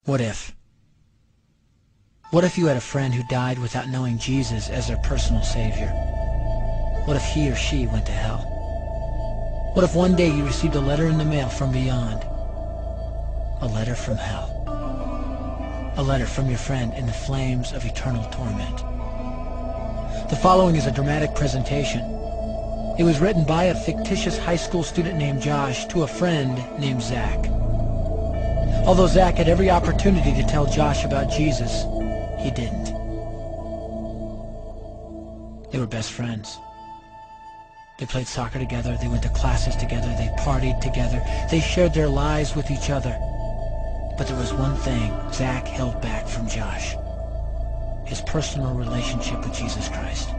What if? What if you had a friend who died without knowing Jesus as their personal Savior? What if he or she went to hell? What if one day you received a letter in the mail from beyond? A letter from hell. A letter from your friend in the flames of eternal torment. The following is a dramatic presentation. It was written by a fictitious high school student named Josh to a friend named Zach. Although Zach had every opportunity to tell Josh about Jesus, he didn't. They were best friends. They played soccer together, they went to classes together, they partied together, they shared their lives with each other. But there was one thing Zach held back from Josh: his personal relationship with Jesus Christ.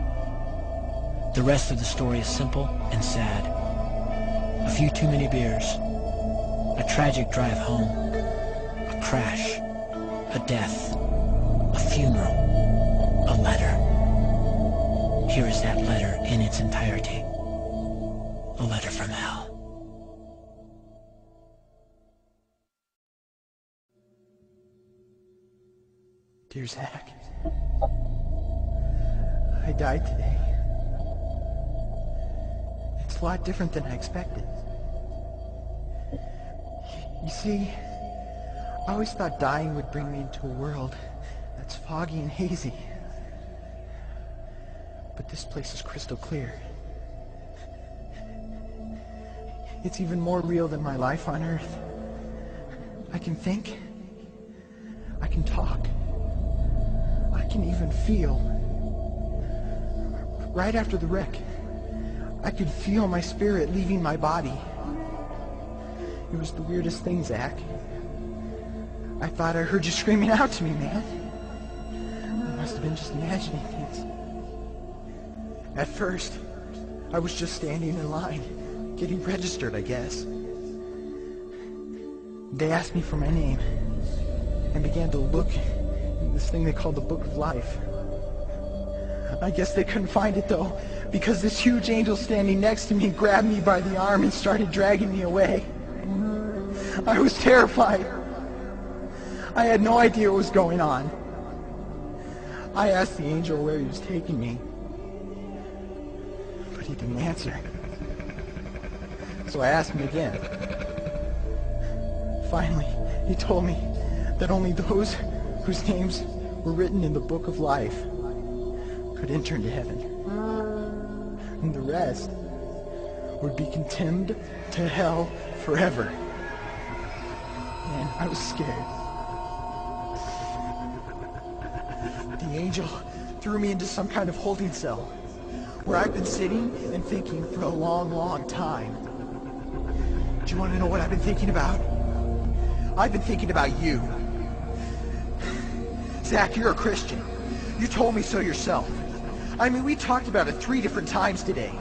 The rest of the story is simple and sad. A few too many beers, a tragic drive home, a crash, a death, a funeral, a letter. Here is that letter in its entirety. A letter from hell. Dear Zach, I died today. It's a lot different than I expected. You see, I always thought dying would bring me into a world that's foggy and hazy. But this place is crystal clear. It's even more real than my life on Earth. I can think. I can talk. I can even feel. Right after the wreck, I could feel my spirit leaving my body. It was the weirdest thing, Zach. I thought I heard you screaming out to me, man. I must have been just imagining things. At first, I was just standing in line, getting registered, I guess. They asked me for my name and began to look in this thing they called the Book of Life. I guess they couldn't find it, though, because this huge angel standing next to me grabbed me by the arm and started dragging me away. I was terrified. I had no idea what was going on. I asked the angel where he was taking me, but he didn't answer. So I asked him again. Finally, he told me that only those whose names were written in the Book of Life could enter into heaven. And the rest would be condemned to hell forever. Man, I was scared. The angel threw me into some kind of holding cell where I've been sitting and thinking for a long, long time. Do you want to know what I've been thinking about? I've been thinking about you. Zach, you're a Christian. You told me so yourself. I mean, we talked about it 3 different times today.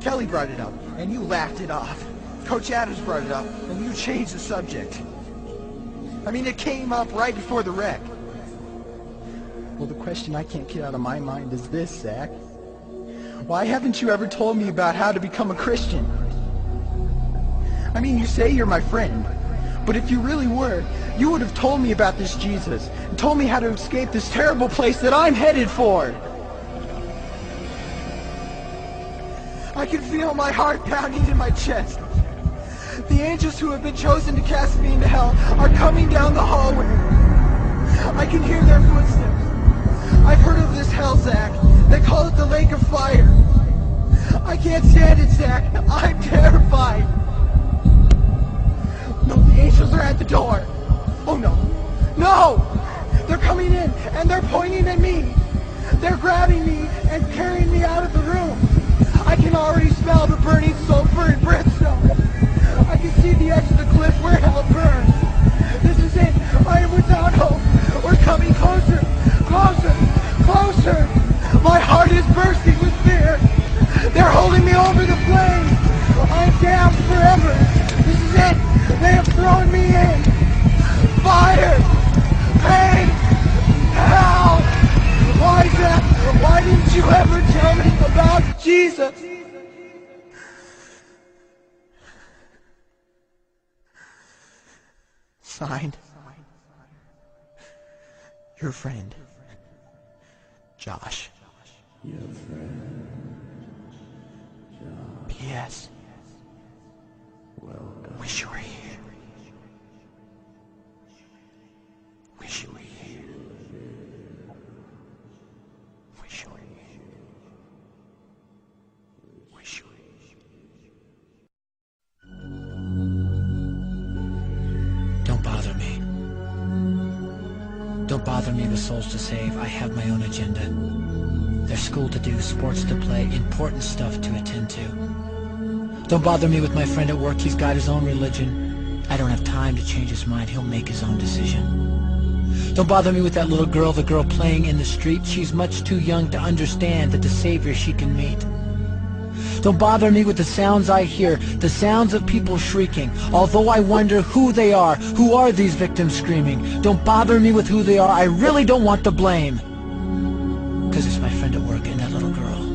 Kelly brought it up, and you laughed it off. Coach Adams brought it up, and you changed the subject. I mean, it came up right before the wreck. Well, the question I can't get out of my mind is this, Zach. Why haven't you ever told me about how to become a Christian? I mean, you say you're my friend, but if you really were, you would have told me about this Jesus and told me how to escape this terrible place that I'm headed for. I can feel my heart pounding in my chest. The angels who have been chosen to cast me into hell are coming down the hallway. I can hear their footsteps. I've heard of this hell, Zach. They call it the lake of fire. I can't stand it, Zach. I'm terrified. No, the angels are at the door. Oh, no. No! They're coming in, and they're pointing at me. They're grabbing me and carrying me out of the room. I can already smell the burning sulfur and brimstone. I can see the edge of the cliff where hell burns. This is it. I am without hope. We're coming closer, closer, closer. My heart is bursting with fear. They're holding me over the flames. I'm damned forever. This is it. They have thrown me in. Fire! Pain! Hell! Why, Zach? Why didn't you ever tell me about Jesus? Signed, Your friend, Josh. Your friend, Josh. P.S. Welcome. Wish you were here. Wish you were here. Wish you were here. Wish you were here. Don't bother me. Don't bother me with souls to save. I have my own agenda. There's school to do, sports to play, important stuff to attend to. Don't bother me with my friend at work. He's got his own religion. I don't have time to change his mind. He'll make his own decision. Don't bother me with that little girl, the girl playing in the street. She's much too young to understand that the savior she can meet. Don't bother me with the sounds I hear, the sounds of people shrieking, although I wonder who they are. Who are these victims screaming? Don't bother me with who they are. I really don't want the blame. 'Cause it's my friend at work and that little girl.